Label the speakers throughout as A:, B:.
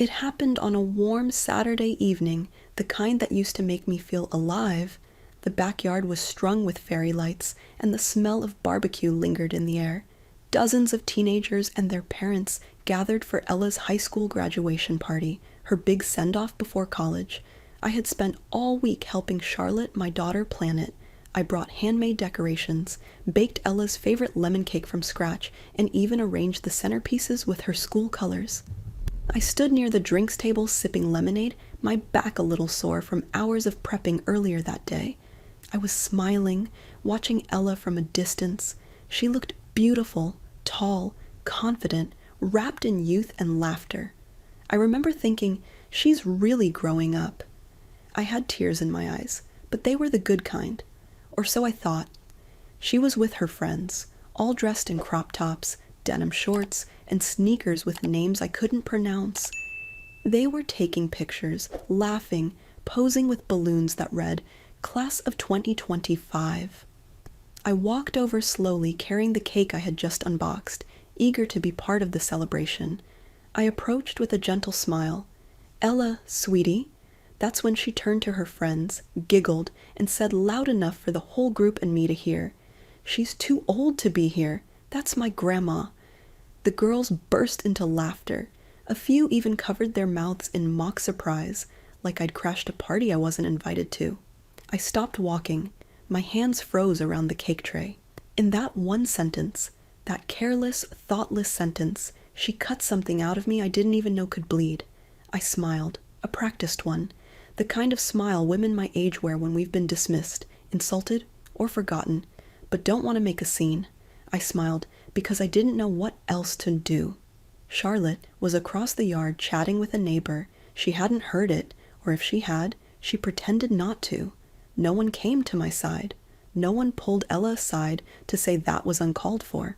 A: It happened on a warm Saturday evening, the kind that used to make me feel alive. The backyard was strung with fairy lights, and the smell of barbecue lingered in the air. Dozens of teenagers and their parents gathered for Ella's high school graduation party, her big send-off before college. I had spent all week helping Charlotte, my daughter, plan it. I brought handmade decorations, baked Ella's favorite lemon cake from scratch, and even arranged the centerpieces with her school colors. I stood near the drinks table sipping lemonade, my back a little sore from hours of prepping earlier that day. I was smiling, watching Ella from a distance. She looked beautiful, tall, confident, wrapped in youth and laughter. I remember thinking, she's really growing up. I had tears in my eyes, but they were the good kind. Or so I thought. She was with her friends, all dressed in crop tops, denim shorts, and sneakers with names I couldn't pronounce. They were taking pictures, laughing, posing with balloons that read, Class of 2025. I walked over slowly, carrying the cake I had just unboxed, eager to be part of the celebration. I approached with a gentle smile. "Ella, sweetie." That's when she turned to her friends, giggled, and said loud enough for the whole group and me to hear, "She's too old to be here. That's my grandma." The girls burst into laughter. A few even covered their mouths in mock surprise, like I'd crashed a party I wasn't invited to. I stopped walking. My hands froze around the cake tray. In that one sentence, that careless, thoughtless sentence, she cut something out of me I didn't even know could bleed. I smiled, a practiced one, the kind of smile women my age wear when we've been dismissed, insulted, or forgotten, but don't want to make a scene. I smiled because I didn't know what else to do. Charlotte was across the yard chatting with a neighbor. She hadn't heard it, or if she had, she pretended not to. No one came to my side. No one pulled Ella aside to say that was uncalled for.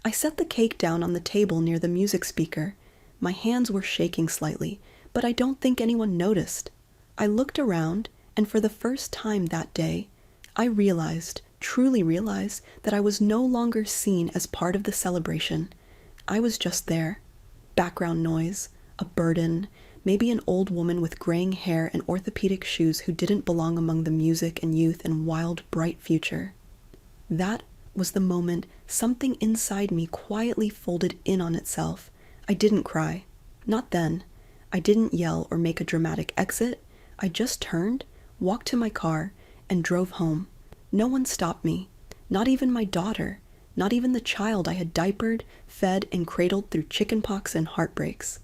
A: I set the cake down on the table near the music speaker. My hands were shaking slightly, but I don't think anyone noticed. I looked around, and for the first time that day, I realized, truly realized, that I was no longer seen as part of the celebration. I was just there. Background noise, a burden, maybe an old woman with graying hair and orthopedic shoes who didn't belong among the music and youth and wild, bright future. That was the moment something inside me quietly folded in on itself. I didn't cry. Not then. I didn't yell or make a dramatic exit. I just turned, walked to my car, and drove home. No one stopped me. Not even my daughter. Not even the child I had diapered, fed, and cradled through chickenpox and heartbreaks.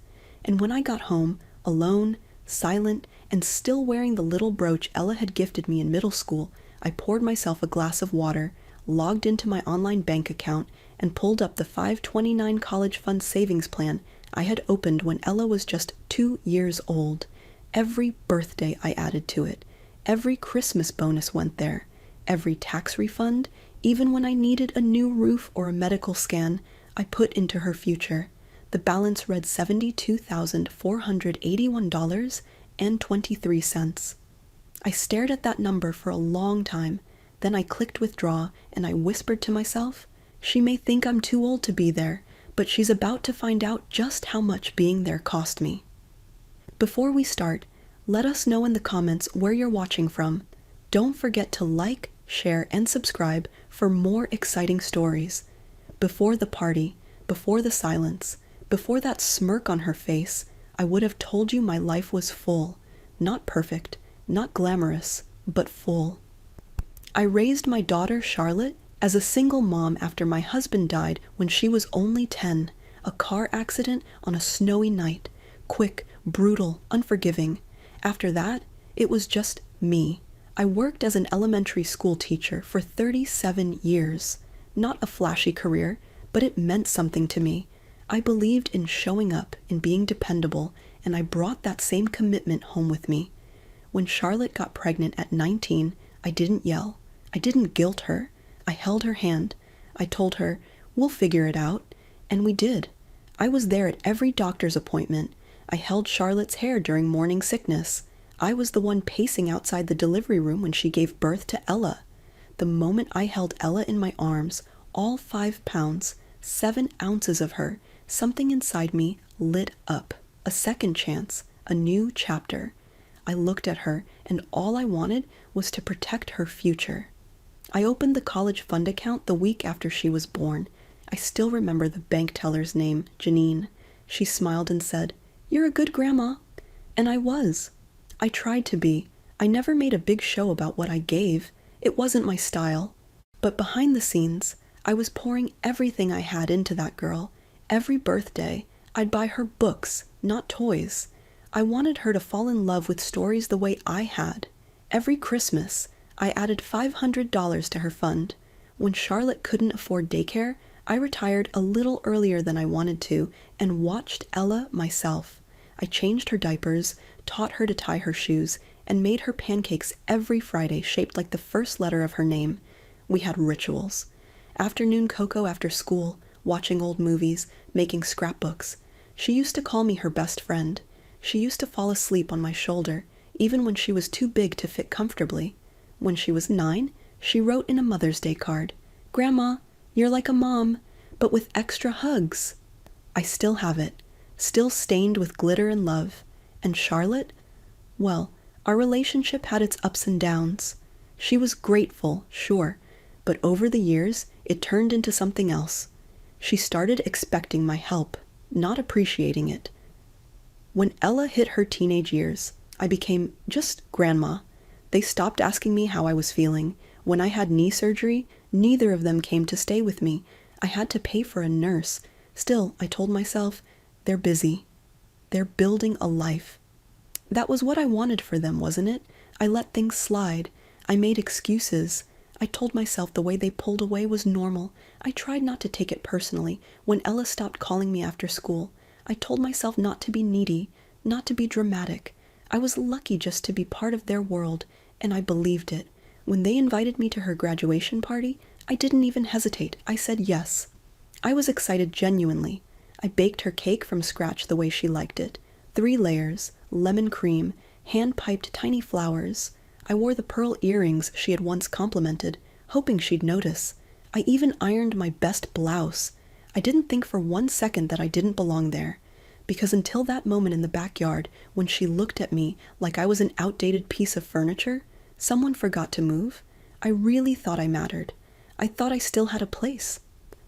A: And when I got home, alone, silent, and still wearing the little brooch Ella had gifted me in middle school, I poured myself a glass of water, logged into my online bank account, and pulled up the $529 college fund savings plan I had opened when Ella was just 2 years old. Every birthday I added to it. Every Christmas bonus went there. Every tax refund, even when I needed a new roof or a medical scan, I put into her future. The balance read $72,481.23. I stared at that number for a long time. Then I clicked withdraw, and I whispered to myself, she may think I'm too old to be there, but she's about to find out just how much being there cost me. Before we start, let us know in the comments where you're watching from. Don't forget to like, share, and subscribe for more exciting stories. Before the party, before the silence, before that smirk on her face, I would have told you my life was full. Not perfect, not glamorous, but full. I raised my daughter, Charlotte, as a single mom after my husband died when she was only 10, a car accident on a snowy night. Quick, brutal, unforgiving. After that, it was just me. I worked as an elementary school teacher for 37 years. Not a flashy career, but it meant something to me. I believed in showing up, in being dependable, and I brought that same commitment home with me. When Charlotte got pregnant at 19, I didn't yell. I didn't guilt her. I held her hand. I told her, we'll figure it out. And we did. I was there at every doctor's appointment. I held Charlotte's hair during morning sickness. I was the one pacing outside the delivery room when she gave birth to Ella. The moment I held Ella in my arms, all 5 pounds, 7 ounces of her, something inside me lit up. A second chance, a new chapter. I looked at her, and all I wanted was to protect her future. I opened the college fund account the week after she was born. I still remember the bank teller's name, Janine. She smiled and said, "You're a good grandma." And I was. I tried to be. I never made a big show about what I gave. It wasn't my style. But behind the scenes, I was pouring everything I had into that girl. Every birthday, I'd buy her books, not toys. I wanted her to fall in love with stories the way I had. Every Christmas, I added $500 to her fund. When Charlotte couldn't afford daycare, I retired a little earlier than I wanted to and watched Ella myself. I changed her diapers, taught her to tie her shoes, and made her pancakes every Friday shaped like the first letter of her name. We had rituals. Afternoon cocoa after school, watching old movies, making scrapbooks. She used to call me her best friend. She used to fall asleep on my shoulder, even when she was too big to fit comfortably. When she was 9, she wrote in a Mother's Day card, "Grandma, you're like a mom, but with extra hugs." I still have it, still stained with glitter and love. And Charlotte? Well, our relationship had its ups and downs. She was grateful, sure, but over the years, it turned into something else. She started expecting my help, not appreciating it. When Ella hit her teenage years, I became just grandma. They stopped asking me how I was feeling. When I had knee surgery, neither of them came to stay with me. I had to pay for a nurse. Still, I told myself, they're busy. They're building a life. That was what I wanted for them, wasn't it? I let things slide. I made excuses. I told myself the way they pulled away was normal. I tried not to take it personally. When Ella stopped calling me after school, I told myself not to be needy, not to be dramatic. I was lucky just to be part of their world, and I believed it. When they invited me to her graduation party, I didn't even hesitate. I said yes. I was excited genuinely. I baked her cake from scratch the way she liked it. 3 layers, lemon cream, hand-piped tiny flowers. I wore the pearl earrings she had once complimented, hoping she'd notice. I even ironed my best blouse. I didn't think for 1 second that I didn't belong there, because until that moment in the backyard when she looked at me like I was an outdated piece of furniture, someone forgot to move, I really thought I mattered. I thought I still had a place.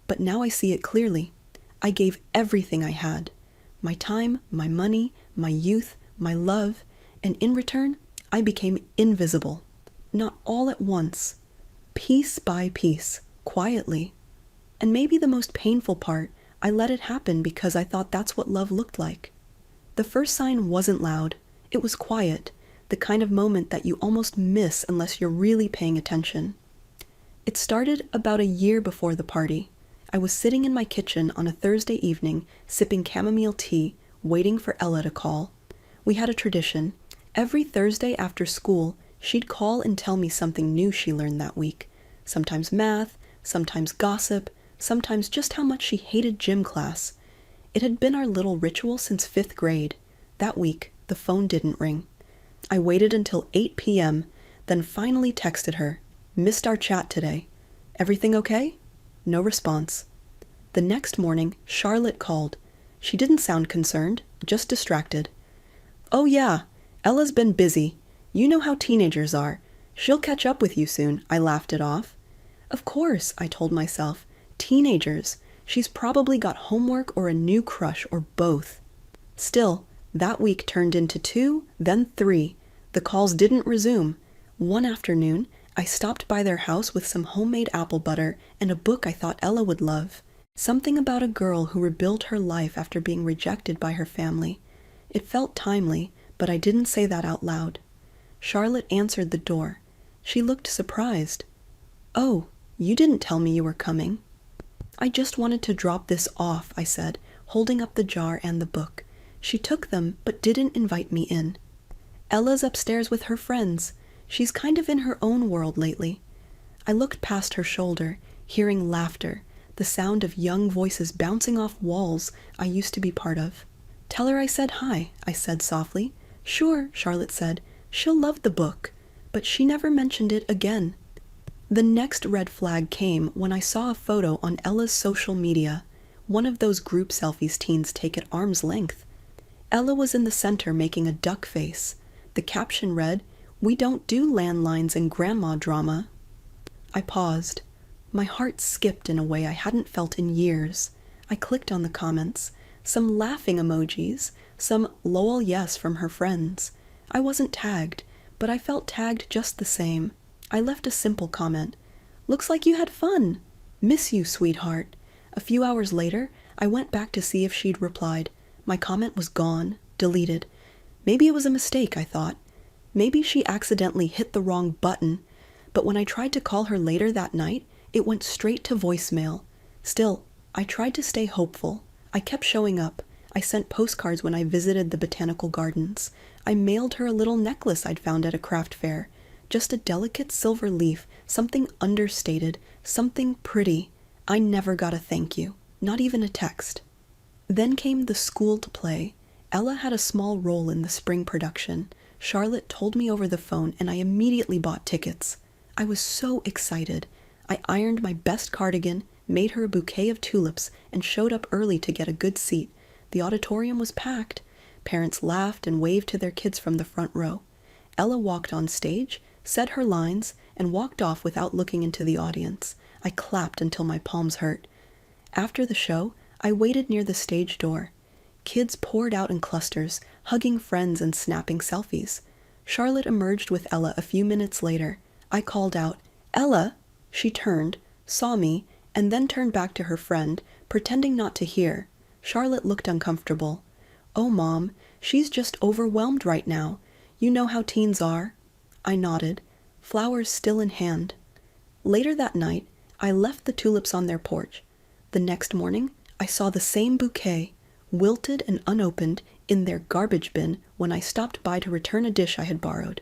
A: But now I see it clearly. I gave everything I had. My time, my money, my youth, my love, and in return, I became invisible. Not all at once. Piece by piece, quietly. And maybe the most painful part, I let it happen because I thought that's what love looked like. The first sign wasn't loud. It was quiet, the kind of moment that you almost miss unless you're really paying attention. It started about a year before the party. I was sitting in my kitchen on a Thursday evening, sipping chamomile tea, waiting for Ella to call. We had a tradition. Every Thursday after school, she'd call and tell me something new she learned that week. Sometimes math, sometimes gossip, sometimes just how much she hated gym class. It had been our little ritual since 5th grade. That week, the phone didn't ring. I waited until 8 p.m., then finally texted her. "Missed our chat today. Everything okay?" No response. The next morning, Charlotte called. She didn't sound concerned, just distracted. "Oh yeah, Ella's been busy. You know how teenagers are. She'll catch up with you soon," I laughed it off. Of course, I told myself. Teenagers. She's probably got homework or a new crush or both. Still, that week turned into 2, then 3. The calls didn't resume. One afternoon, I stopped by their house with some homemade apple butter and a book I thought Ella would love. Something about a girl who rebuilt her life after being rejected by her family. It felt timely, but I didn't say that out loud. Charlotte answered the door. She looked surprised. "Oh, you didn't tell me you were coming." "I just wanted to drop this off," I said, holding up the jar and the book. She took them, but didn't invite me in. "Ella's upstairs with her friends. She's kind of in her own world lately." I looked past her shoulder, hearing laughter, the sound of young voices bouncing off walls I used to be part of. "Tell her I said hi," I said softly. "Sure," Charlotte said. "She'll love the book." But she never mentioned it again. The next red flag came when I saw a photo on Ella's social media, one of those group selfies teens take at arm's length. Ella was in the center making a duck face. The caption read, "We don't do landlines and grandma drama." I paused. My heart skipped in a way I hadn't felt in years. I clicked on the comments. Some laughing emojis, some lol yes from her friends. I wasn't tagged, but I felt tagged just the same. I left a simple comment. "Looks like you had fun. Miss you, sweetheart." A few hours later, I went back to see if she'd replied. My comment was gone, deleted. Maybe it was a mistake, I thought. Maybe she accidentally hit the wrong button. But when I tried to call her later that night, it went straight to voicemail. Still, I tried to stay hopeful. I kept showing up. I sent postcards when I visited the botanical gardens. I mailed her a little necklace I'd found at a craft fair. Just a delicate silver leaf, something understated, something pretty. I never got a thank you, not even a text. Then came the school to play. Ella had a small role in the spring production. Charlotte told me over the phone and I immediately bought tickets. I was so excited. I ironed my best cardigan, made her a bouquet of tulips, and showed up early to get a good seat. The auditorium was packed. Parents laughed and waved to their kids from the front row. Ella walked on stage, said her lines, and walked off without looking into the audience. I clapped until my palms hurt. After the show, I waited near the stage door. Kids poured out in clusters, hugging friends and snapping selfies. Charlotte emerged with Ella a few minutes later. I called out, "Ella!" She turned, saw me, and then turned back to her friend, pretending not to hear. Charlotte looked uncomfortable. "Oh, Mom, she's just overwhelmed right now. You know how teens are." I nodded, flowers still in hand. Later that night, I left the tulips on their porch. The next morning, I saw the same bouquet, wilted and unopened, in their garbage bin when I stopped by to return a dish I had borrowed.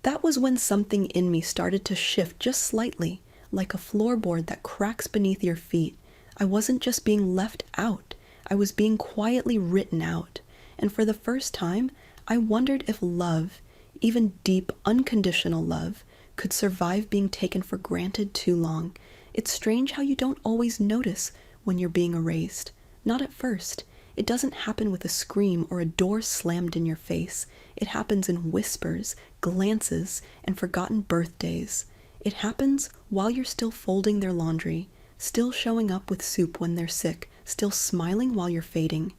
A: That was when something in me started to shift just slightly, like a floorboard that cracks beneath your feet. I wasn't just being left out, I was being quietly written out. And for the first time, I wondered if love, even deep, unconditional love, could survive being taken for granted too long. It's strange how you don't always notice when you're being erased. Not at first. It doesn't happen with a scream or a door slammed in your face. It happens in whispers, glances, and forgotten birthdays. It happens while you're still folding their laundry, still showing up with soup when they're sick, still smiling while you're fading.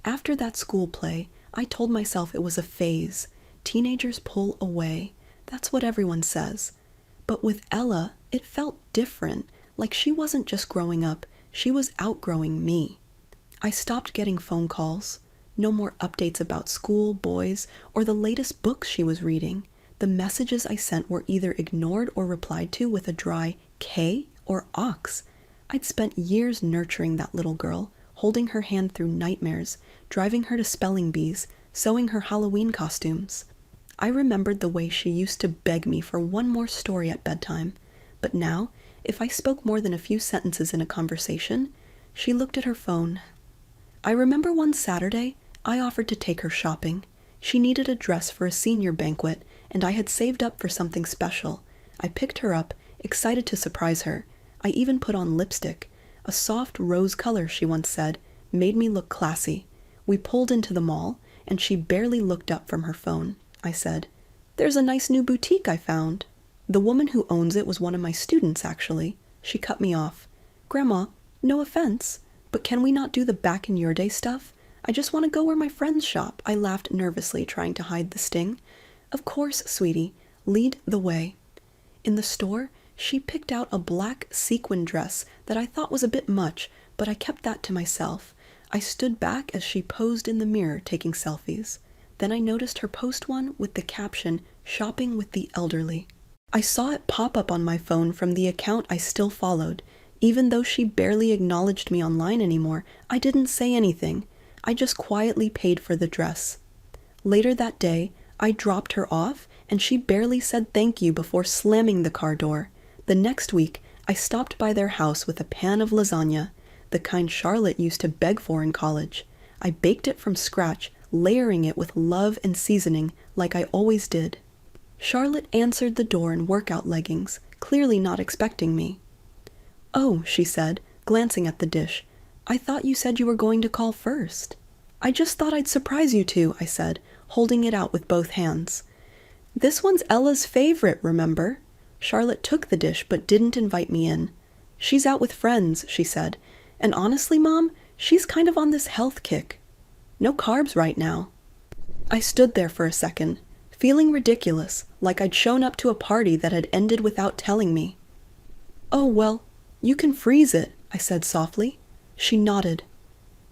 A: After that school play, I told myself it was a phase. Teenagers pull away. That's what everyone says. But with Ella, it felt different, like she wasn't just growing up, she was outgrowing me. I stopped getting phone calls. No more updates about school, boys, or the latest books she was reading. The messages I sent were either ignored or replied to with a dry K or ox. I'd spent years nurturing that little girl, holding her hand through nightmares, driving her to spelling bees, sewing her Halloween costumes. I remembered the way she used to beg me for one more story at bedtime. But now, if I spoke more than a few sentences in a conversation, she looked at her phone. I remember one Saturday, I offered to take her shopping. She needed a dress for a senior banquet, and I had saved up for something special. I picked her up, excited to surprise her. I even put on lipstick. A soft rose color, she once said, made me look classy. We pulled into the mall, and she barely looked up from her phone. I said, "There's a nice new boutique I found." The woman who owns it was one of my students, actually. She cut me off. "Grandma, no offense, but can we not do the back in your day stuff? I just want to go where my friends shop." I laughed nervously, trying to hide the sting. "Of course, sweetie. Lead the way." In the store, she picked out a black sequin dress that I thought was a bit much, but I kept that to myself. I stood back as she posed in the mirror taking selfies. Then I noticed her post one with the caption, "Shopping with the Elderly." I saw it pop up on my phone from the account I still followed. Even though she barely acknowledged me online anymore, I didn't say anything. I just quietly paid for the dress. Later that day, I dropped her off, and she barely said thank you before slamming the car door. The next week, I stopped by their house with a pan of lasagna, the kind Charlotte used to beg for in college. I baked it from scratch, layering it with love and seasoning like I always did. Charlotte answered the door in workout leggings, clearly not expecting me. "Oh," she said, glancing at the dish, "I thought you said you were going to call first." I just thought I'd surprise you two, I said, holding it out with both hands. This one's Ella's favorite, remember? Charlotte took the dish but didn't invite me in. She's out with friends, she said, and honestly, Mom, she's kind of on this health kick. No carbs right now. I stood there for a second, feeling ridiculous, like I'd shown up to a party that had ended without telling me. Oh, well, you can freeze it, I said softly. She nodded.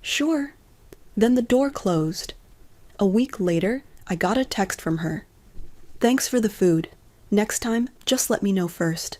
A: Sure. Then the door closed. A week later, I got a text from her. Thanks for the food. Next time, just let me know first.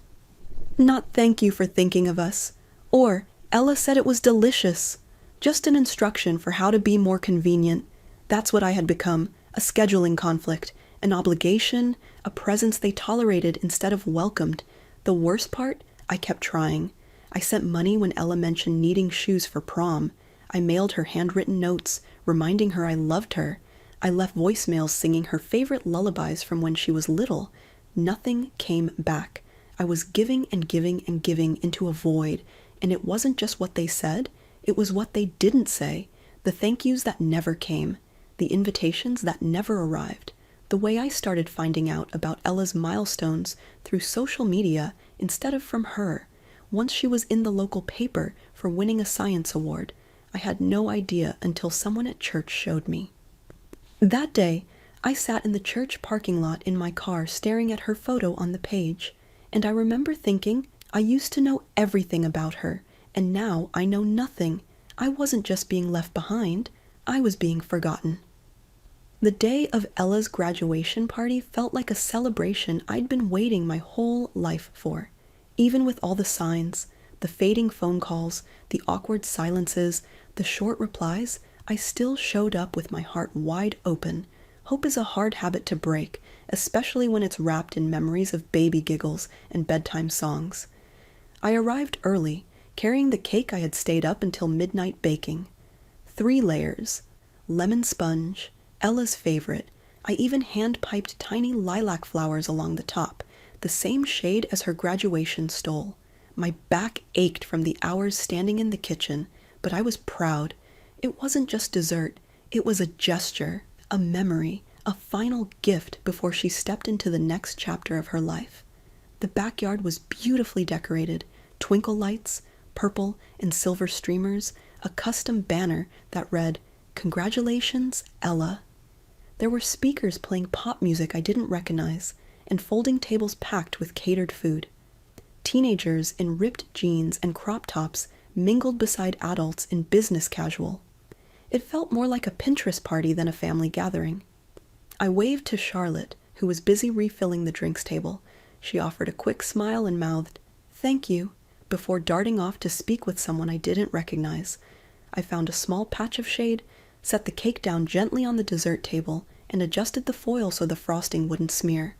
A: Not thank you for thinking of us. Or, Ella said it was delicious. Just an instruction for how to be more convenient. That's what I had become, a scheduling conflict, an obligation, a presence they tolerated instead of welcomed. The worst part, I kept trying. I sent money when Ella mentioned needing shoes for prom. I mailed her handwritten notes, reminding her I loved her. I left voicemails singing her favorite lullabies from when she was little. Nothing came back. I was giving and giving and giving into a void, and it wasn't just what they said, it was what they didn't say, the thank yous that never came, the invitations that never arrived, the way I started finding out about Ella's milestones through social media instead of from her. Once she was in the local paper for winning a science award, I had no idea until someone at church showed me. That day, I sat in the church parking lot in my car staring at her photo on the page, and I remember thinking I used to know everything about her, and now I know nothing. I wasn't just being left behind, I was being forgotten. The day of Ella's graduation party felt like a celebration I'd been waiting my whole life for. Even with all the signs, the fading phone calls, the awkward silences, the short replies, I still showed up with my heart wide open. Hope is a hard habit to break, especially when it's wrapped in memories of baby giggles and bedtime songs. I arrived early, carrying the cake I had stayed up until midnight baking. 3 layers, lemon sponge, Ella's favorite. I even hand-piped tiny lilac flowers along the top, the same shade as her graduation stole. My back ached from the hours standing in the kitchen, but I was proud. It wasn't just dessert, it was a gesture, a memory, a final gift before she stepped into the next chapter of her life. The backyard was beautifully decorated, twinkle lights, purple and silver streamers, a custom banner that read, "Congratulations, Ella." There were speakers playing pop music I didn't recognize, and folding tables packed with catered food. Teenagers in ripped jeans and crop tops mingled beside adults in business casual. It felt more like a Pinterest party than a family gathering. I waved to Charlotte, who was busy refilling the drinks table. She offered a quick smile and mouthed, "Thank you," before darting off to speak with someone I didn't recognize. I found a small patch of shade, set the cake down gently on the dessert table, and adjusted the foil so the frosting wouldn't smear.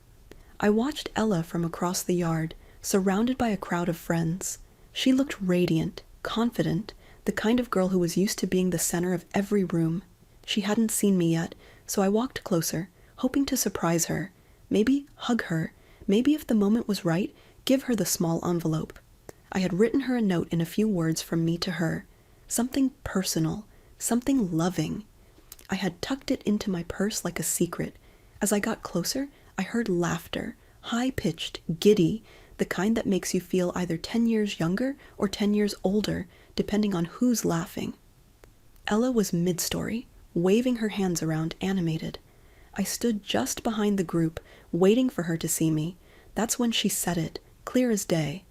A: I watched Ella from across the yard, surrounded by a crowd of friends. She looked radiant, confident, the kind of girl who was used to being the center of every room. She hadn't seen me yet, so I walked closer, hoping to surprise her, maybe hug her, maybe if the moment was right, give her the small envelope. I had written her a note in a few words from me to her, something personal, something loving. I had tucked it into my purse like a secret. As I got closer, I heard laughter, high-pitched, giddy, the kind that makes you feel either 10 years younger or 10 years older, depending on who's laughing. Ella was mid-story, waving her hands around, animated. I stood just behind the group, waiting for her to see me. That's when she said it, clear as day.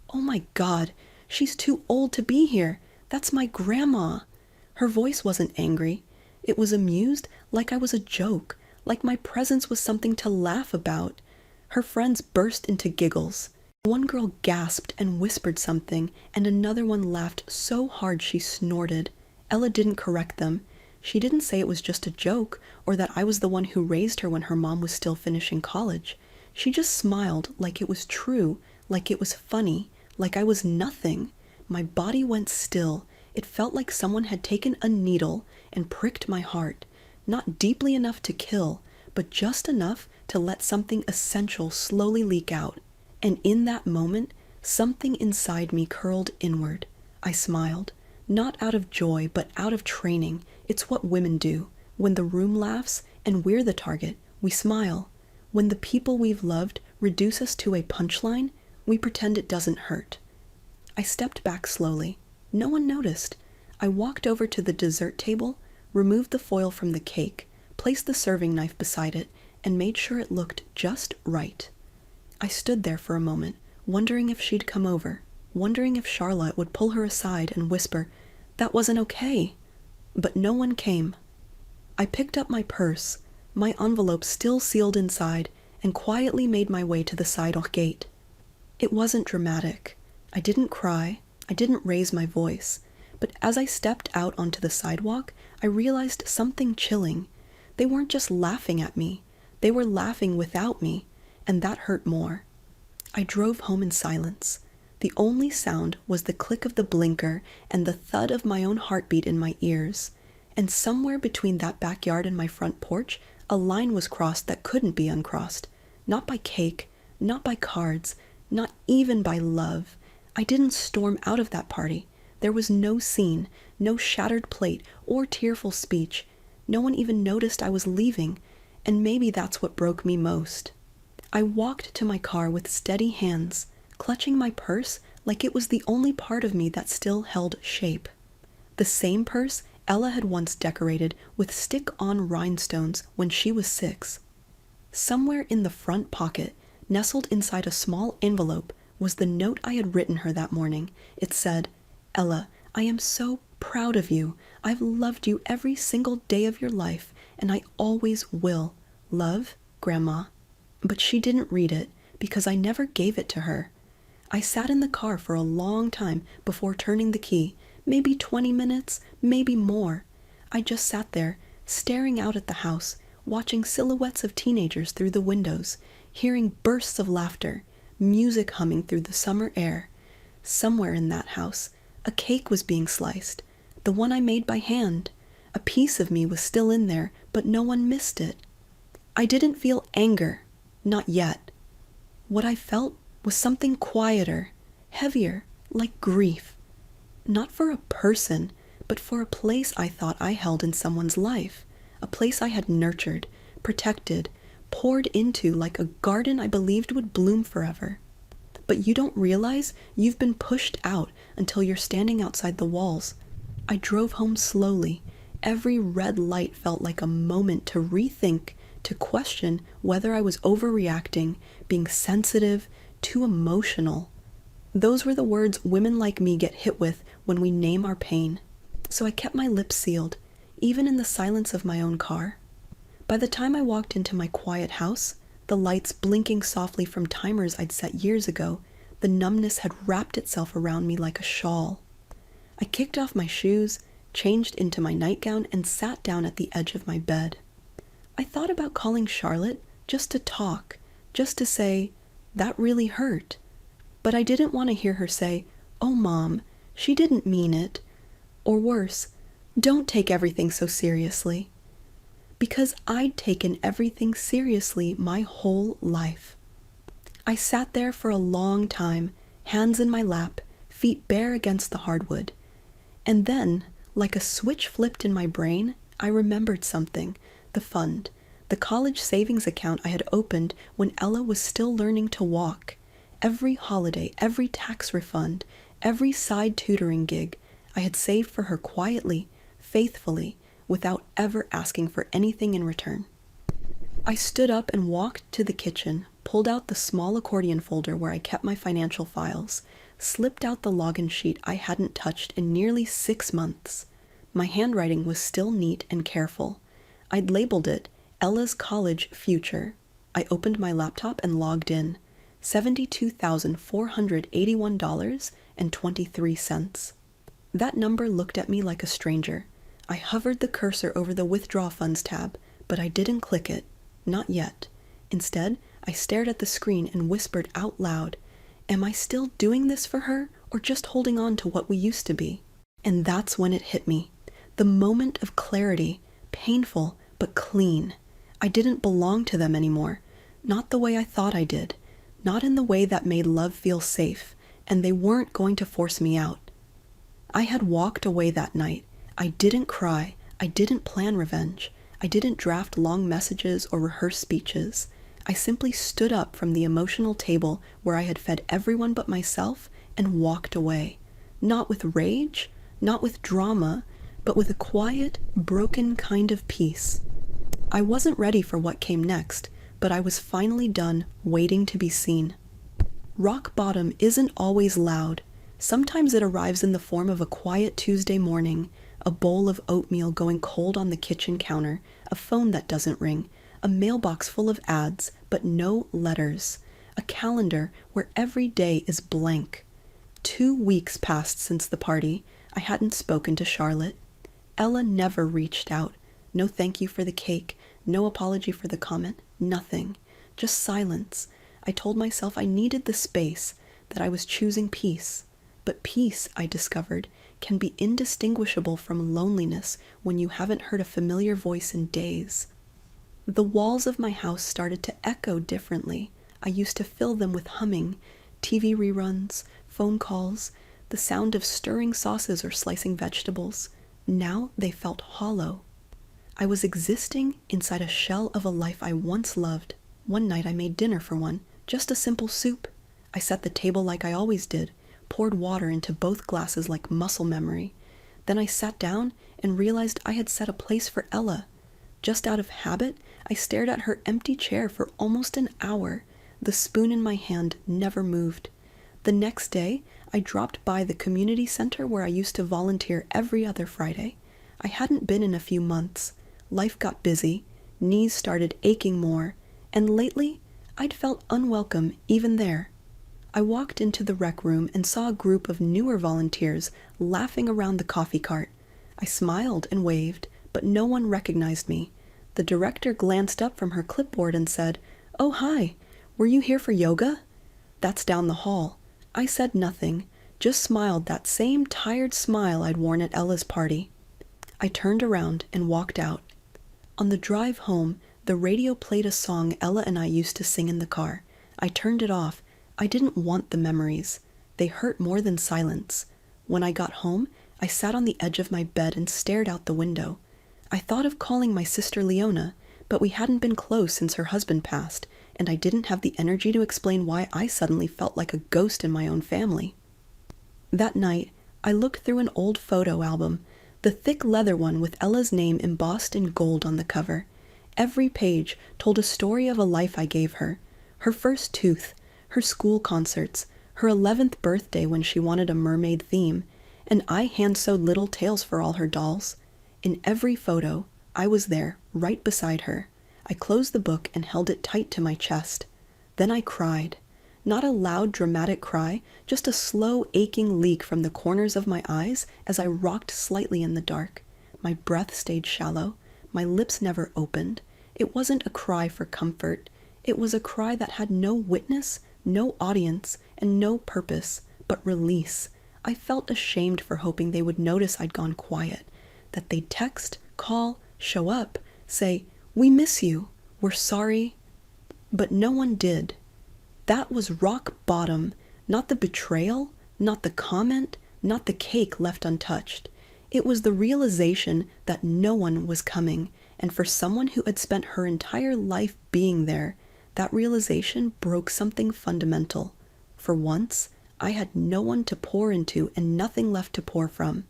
A: "Oh my God, she's too old to be here. That's my grandma." Her voice wasn't angry. It was amused, like I was a joke, like my presence was something to laugh about. Her friends burst into giggles. One girl gasped and whispered something, and another one laughed so hard she snorted. Ella didn't correct them. She didn't say it was just a joke, or that I was the one who raised her when her mom was still finishing college. She just smiled like it was true, like it was funny, like I was nothing. My body went still. It felt like someone had taken a needle and pricked my heart, not deeply enough to kill, but just enough to let something essential slowly leak out. And in that moment, something inside me curled inward. I smiled, Not out of joy, but out of training. It's what women do. When the room laughs and we're the target, we smile. When the people we've loved reduce us to a punchline, we pretend it doesn't hurt. I stepped back slowly. No one noticed. I walked over to the dessert table, removed the foil from the cake, placed the serving knife beside it, and made sure it looked just right. I stood there for a moment, wondering if she'd come over, wondering if Charlotte would pull her aside and whisper, "That wasn't okay." But no one came. I picked up my purse, my envelope still sealed inside, and quietly made my way to the side gate. It wasn't dramatic. I didn't cry. I didn't raise my voice. But as I stepped out onto the sidewalk, I realized something chilling. They weren't just laughing at me. They were laughing without me, and that hurt more. I drove home in silence. The only sound was the click of the blinker and the thud of my own heartbeat in my ears. And somewhere between that backyard and my front porch, a line was crossed that couldn't be uncrossed. Not by cake, not by cards, not even by love. I didn't storm out of that party. There was no scene, no shattered plate or tearful speech. No one even noticed I was leaving, and maybe that's what broke me most. I walked to my car with steady hands, clutching my purse like it was the only part of me that still held shape. The same purse Ella had once decorated with stick-on rhinestones when she was 6. Somewhere in the front pocket, nestled inside a small envelope, was the note I had written her that morning. It said, "Ella, I am so proud of you. I've loved you every single day of your life, and I always will. Love, Grandma." But she didn't read it, because I never gave it to her. I sat in the car for a long time before turning the key, maybe 20 minutes, maybe more. I just sat there, staring out at the house, watching silhouettes of teenagers through the windows, hearing bursts of laughter, music humming through the summer air. Somewhere in that house, a cake was being sliced, the one I made by hand. A piece of me was still in there, but no one missed it. I didn't feel anger, not yet. What I felt was something quieter, heavier, like grief. Not for a person, but for a place I thought I held in someone's life, a place I had nurtured, protected, poured into like a garden I believed would bloom forever. But you don't realize you've been pushed out until you're standing outside the walls. I drove home slowly. Every red light felt like a moment to rethink, to question whether I was overreacting, being sensitive, too emotional. Those were the words women like me get hit with when we name our pain. So I kept my lips sealed, even in the silence of my own car. By the time I walked into my quiet house, the lights blinking softly from timers I'd set years ago, the numbness had wrapped itself around me like a shawl. I kicked off my shoes, changed into my nightgown, and sat down at the edge of my bed. I thought about calling Charlotte just to talk, just to say, "That really hurt." But I didn't want to hear her say, "Oh, Mom, she didn't mean it." Or worse, "Don't take everything so seriously." Because I'd taken everything seriously my whole life. I sat there for a long time, hands in my lap, feet bare against the hardwood. And then, like a switch flipped in my brain, I remembered something. The fund, the college savings account I had opened when Ella was still learning to walk. Every holiday, every tax refund, every side tutoring gig, I had saved for her quietly, faithfully, without ever asking for anything in return. I stood up and walked to the kitchen, pulled out the small accordion folder where I kept my financial files, slipped out the login sheet I hadn't touched in nearly 6 months. My handwriting was still neat and careful. I'd labeled it Ella's College Future. I opened my laptop and logged in. $72,481.23. That number looked at me like a stranger. I hovered the cursor over the Withdraw Funds tab, but I didn't click it. Not yet. Instead, I stared at the screen and whispered out loud, "Am I still doing this for her, or just holding on to what we used to be?" And that's when it hit me. The moment of clarity, painful but clean. I didn't belong to them anymore. Not the way I thought I did. Not in the way that made love feel safe, and they weren't going to force me out. I had walked away that night. I didn't cry. I didn't plan revenge. I didn't draft long messages or rehearse speeches. I simply stood up from the emotional table where I had fed everyone but myself and walked away. Not with rage, not with drama, but with a quiet, broken kind of peace. I wasn't ready for what came next, but I was finally done waiting to be seen. Rock bottom isn't always loud. Sometimes it arrives in the form of a quiet Tuesday morning, a bowl of oatmeal going cold on the kitchen counter, a phone that doesn't ring, a mailbox full of ads, but no letters, a calendar where every day is blank. 2 weeks passed since the party. I hadn't spoken to Charlotte. Ella never reached out. No thank you for the cake, no apology for the comment, nothing. Just silence. I told myself I needed the space, that I was choosing peace. But peace, I discovered, can be indistinguishable from loneliness when you haven't heard a familiar voice in days. The walls of my house started to echo differently. I used to fill them with humming, TV reruns, phone calls, the sound of stirring sauces or slicing vegetables. Now they felt hollow. I was existing inside a shell of a life I once loved. One night I made dinner for one, just a simple soup. I set the table like I always did, poured water into both glasses like muscle memory. Then I sat down and realized I had set a place for Ella. Just out of habit, I stared at her empty chair for almost an hour. The spoon in my hand never moved. The next day, I dropped by the community center where I used to volunteer every other Friday. I hadn't been in a few months. Life got busy, knees started aching more, and lately, I'd felt unwelcome even there. I walked into the rec room and saw a group of newer volunteers laughing around the coffee cart. I smiled and waved, but no one recognized me. The director glanced up from her clipboard and said, "Oh, hi, were you here for yoga?" "That's down the hall." I said nothing, just smiled that same tired smile I'd worn at Ella's party. I turned around and walked out. On the drive home, the radio played a song Ella and I used to sing in the car. I turned it off. I didn't want the memories. They hurt more than silence. When I got home, I sat on the edge of my bed and stared out the window. I thought of calling my sister Leona, but we hadn't been close since her husband passed, and I didn't have the energy to explain why I suddenly felt like a ghost in my own family. That night, I looked through an old photo album, the thick leather one with Ella's name embossed in gold on the cover. Every page told a story of a life I gave her. Her first tooth, her school concerts, her 11th birthday when she wanted a mermaid theme, and I hand-sewed little tails for all her dolls. In every photo, I was there, right beside her. I closed the book and held it tight to my chest. Then I cried. Not a loud, dramatic cry, just a slow, aching leak from the corners of my eyes as I rocked slightly in the dark. My breath stayed shallow. My lips never opened. It wasn't a cry for comfort. It was a cry that had no witness, no audience, and no purpose, but release. I felt ashamed for hoping they would notice I'd gone quiet, that they'd text, call, show up, say, "We miss you, we're sorry." But no one did. That was rock bottom, not the betrayal, not the comment, not the cake left untouched. It was the realization that no one was coming, and for someone who had spent her entire life being there, that realization broke something fundamental. For once, I had no one to pour into and nothing left to pour from.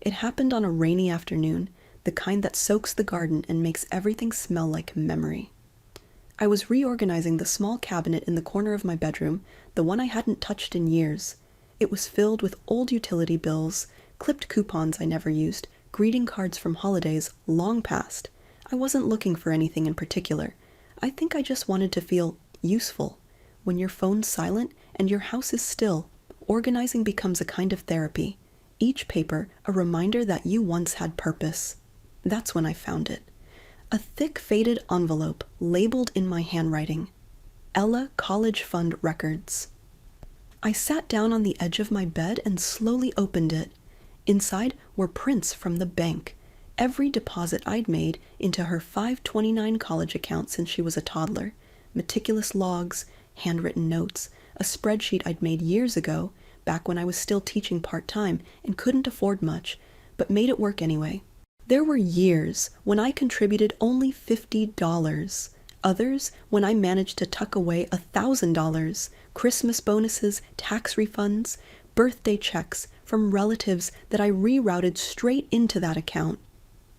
A: It happened on a rainy afternoon, the kind that soaks the garden and makes everything smell like memory. I was reorganizing the small cabinet in the corner of my bedroom, the one I hadn't touched in years. It was filled with old utility bills, clipped coupons I never used, greeting cards from holidays long past. I wasn't looking for anything in particular. I think I just wanted to feel useful. When your phone's silent and your house is still, organizing becomes a kind of therapy. Each paper a reminder that you once had purpose. That's when I found it. A thick faded envelope labeled in my handwriting, Ella College Fund Records. I sat down on the edge of my bed and slowly opened it. Inside were prints from the bank, every deposit I'd made into her 529 college account since she was a toddler, meticulous logs, handwritten notes, a spreadsheet I'd made years ago, back when I was still teaching part-time and couldn't afford much, but made it work anyway. There were years when I contributed only $50, others when I managed to tuck away $1,000, Christmas bonuses, tax refunds, birthday checks from relatives that I rerouted straight into that account.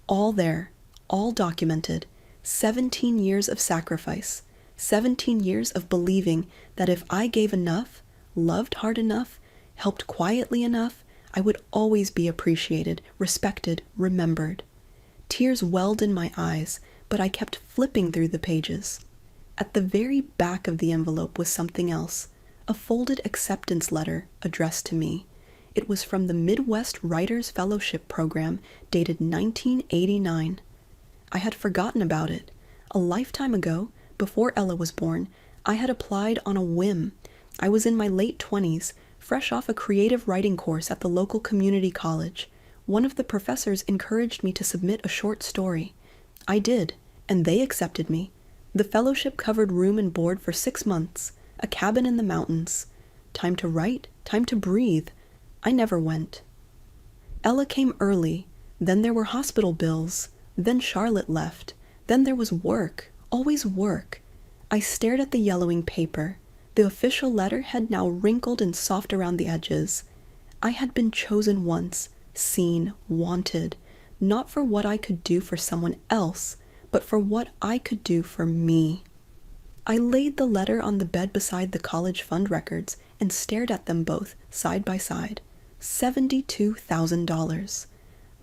A: All there, all documented, 17 years of sacrifice, 17 years of believing that if I gave enough, loved hard enough, helped quietly enough, I would always be appreciated, respected, remembered. Tears welled in my eyes, but I kept flipping through the pages. At the very back of the envelope was something else, a folded acceptance letter addressed to me. It was from the Midwest Writers Fellowship Program, dated 1989. I had forgotten about it. A lifetime ago, before Ella was born, I had applied on a whim. I was in my late 20s, fresh off a creative writing course at the local community college. One of the professors encouraged me to submit a short story. I did, and they accepted me. The fellowship covered room and board for 6 months, a cabin in the mountains. Time to write, time to breathe. I never went. Ella came early, then there were hospital bills, then Charlotte left, then there was work, always work. I stared at the yellowing paper. The official letter had now wrinkled and soft around the edges. I had been chosen once, seen, wanted, not for what I could do for someone else, but for what I could do for me. I laid the letter on the bed beside the college fund records and stared at them both, side by side. $72,000.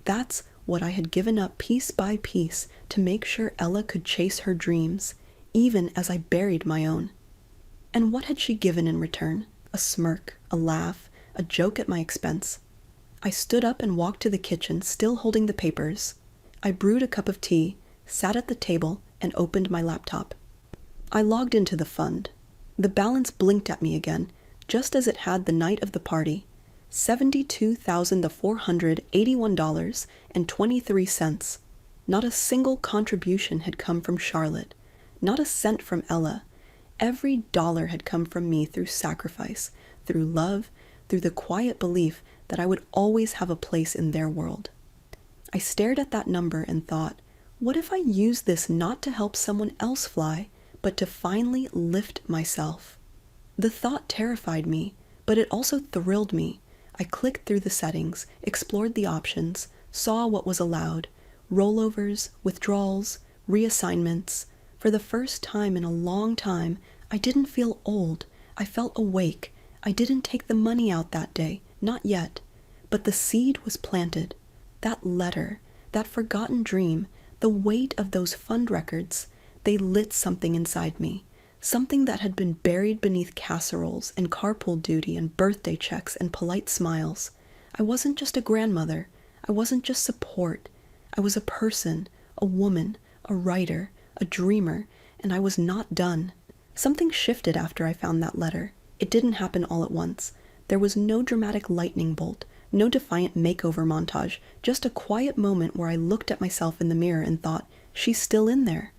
A: That's what I had given up piece by piece to make sure Ella could chase her dreams, even as I buried my own. And what had she given in return? A smirk, a laugh, a joke at my expense. I stood up and walked to the kitchen, still holding the papers. I brewed a cup of tea, sat at the table, and opened my laptop. I logged into the fund. The balance blinked at me again, just as it had the night of the party. $72,481.23. Not a single contribution had come from Charlotte. Not a cent from Ella. Every dollar had come from me through sacrifice, through love, through the quiet belief that I would always have a place in their world. I stared at that number and thought, what if I use this not to help someone else fly, but to finally lift myself? The thought terrified me, but it also thrilled me. I clicked through the settings, explored the options, saw what was allowed, rollovers, withdrawals, reassignments. For the first time in a long time, I didn't feel old. I felt awake. I didn't take the money out that day, not yet. But the seed was planted. That letter, that forgotten dream, the weight of those fund records, they lit something inside me. Something that had been buried beneath casseroles and carpool duty and birthday checks and polite smiles. I wasn't just a grandmother. I wasn't just support. I was a person, a woman, a writer, a dreamer, and I was not done. Something shifted after I found that letter. It didn't happen all at once. There was no dramatic lightning bolt, no defiant makeover montage, just a quiet moment where I looked at myself in the mirror and thought, she's still in there.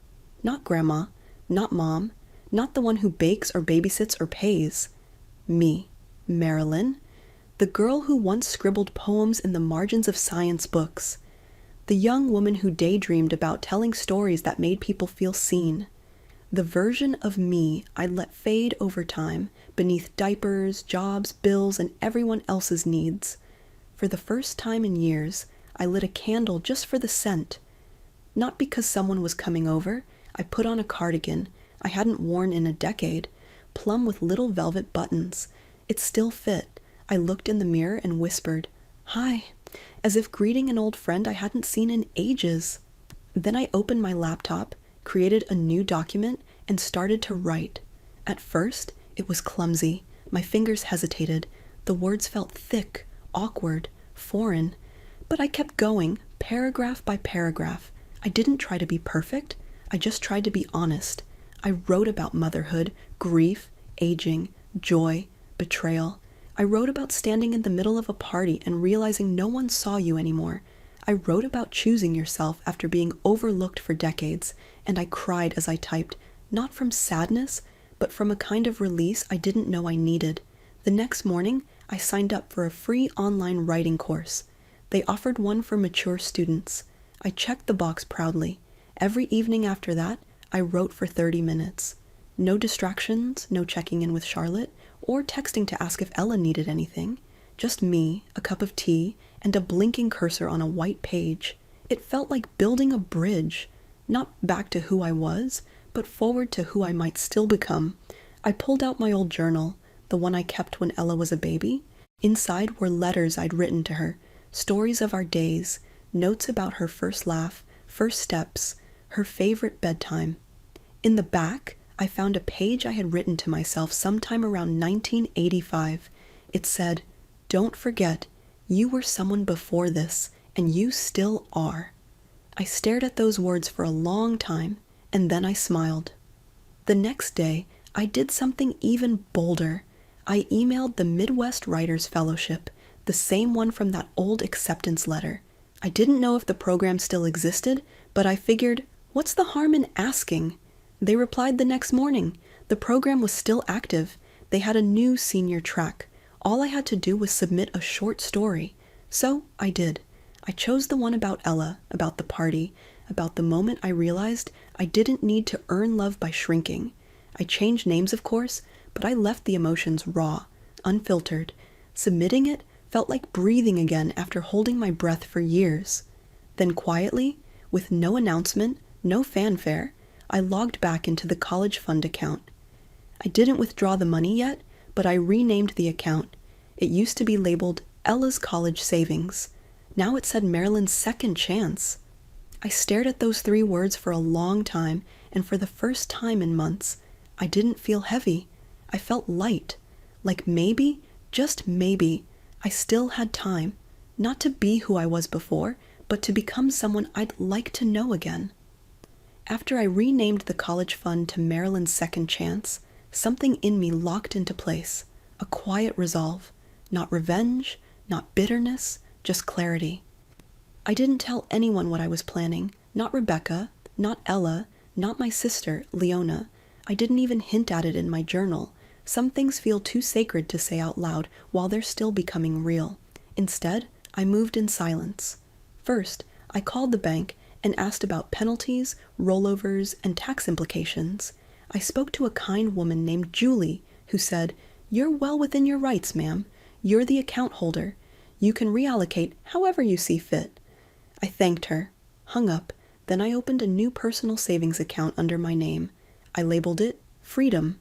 A: Not grandma, not mom, not the one who bakes or babysits or pays. Me, Marilyn, the girl who once scribbled poems in the margins of science books. The young woman who daydreamed about telling stories that made people feel seen. The version of me I let fade over time beneath diapers, jobs, bills, and everyone else's needs. For the first time in years, I lit a candle just for the scent. Not because someone was coming over. I put on a cardigan I hadn't worn in a decade, plum with little velvet buttons. It still fit. I looked in the mirror and whispered, "Hi," as if greeting an old friend I hadn't seen in ages. Then I opened my laptop, created a new document, and started to write. At first, it was clumsy. My fingers hesitated. The words felt thick, awkward, foreign. But I kept going, paragraph by paragraph. I didn't try to be perfect. I just tried to be honest. I wrote about motherhood, grief, aging, joy, betrayal. I wrote about standing in the middle of a party and realizing no one saw you anymore. I wrote about choosing yourself after being overlooked for decades, and I cried as I typed, not from sadness, but from a kind of release I didn't know I needed. The next morning, I signed up for a free online writing course. They offered one for mature students. I checked the box proudly. Every evening after that, I wrote for 30 minutes. No distractions, no checking in with Charlotte, or texting to ask if Ella needed anything. Just me, a cup of tea, and a blinking cursor on a white page. It felt like building a bridge, not back to who I was, but forward to who I might still become. I pulled out my old journal, the one I kept when Ella was a baby. Inside were letters I'd written to her, stories of our days, notes about her first laugh, first steps, her favorite bedtime. In the back, I found a page I had written to myself sometime around 1985. It said, "Don't forget, you were someone before this, and you still are." I stared at those words for a long time, and then I smiled. The next day, I did something even bolder. I emailed the Midwest Writers Fellowship, the same one from that old acceptance letter. I didn't know if the program still existed, but I figured, what's the harm in asking? They replied the next morning. The program was still active. They had a new senior track. All I had to do was submit a short story. So I did. I chose the one about Ella, about the party, about the moment I realized I didn't need to earn love by shrinking. I changed names, of course, but I left the emotions raw, unfiltered. Submitting it felt like breathing again after holding my breath for years. Then quietly, with no announcement, no fanfare, I logged back into the college fund account. I didn't withdraw the money yet, but I renamed the account. It used to be labeled Ella's College Savings. Now it said Marilyn's Second Chance. I stared at those 3 words for a long time, and for the first time in months, I didn't feel heavy. I felt light, like maybe, just maybe, I still had time, not to be who I was before, but to become someone I'd like to know again. After I renamed the college fund to Marilyn's Second Chance, something in me locked into place, a quiet resolve, not revenge, not bitterness, just clarity. I didn't tell anyone what I was planning, not Rebecca, not Ella, not my sister, Leona. I didn't even hint at it in my journal. Some things feel too sacred to say out loud while they're still becoming real. Instead, I moved in silence. First, I called the bank and asked about penalties, rollovers, and tax implications. I spoke to a kind woman named Julie, who said, "You're well within your rights, ma'am. You're the account holder. You can reallocate however you see fit." I thanked her, hung up, then I opened a new personal savings account under my name. I labeled it Freedom.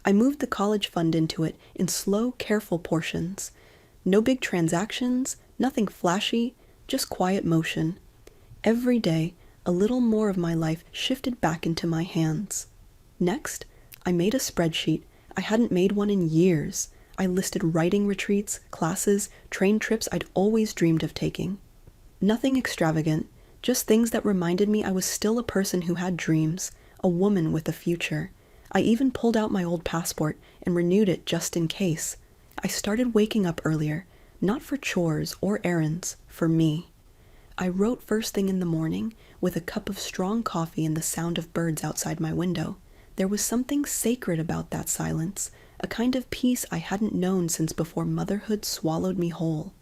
A: I moved the college fund into it in slow, careful portions. No big transactions, nothing flashy, just quiet motion. Every day, a little more of my life shifted back into my hands. Next, I made a spreadsheet. I hadn't made one in years. I listed writing retreats, classes, train trips I'd always dreamed of taking. Nothing extravagant, just things that reminded me I was still a person who had dreams, a woman with a future. I even pulled out my old passport and renewed it just in case. I started waking up earlier, not for chores or errands, for me. I wrote first thing in the morning, with a cup of strong coffee and the sound of birds outside my window. There was something sacred about that silence, a kind of peace I hadn't known since before motherhood swallowed me whole.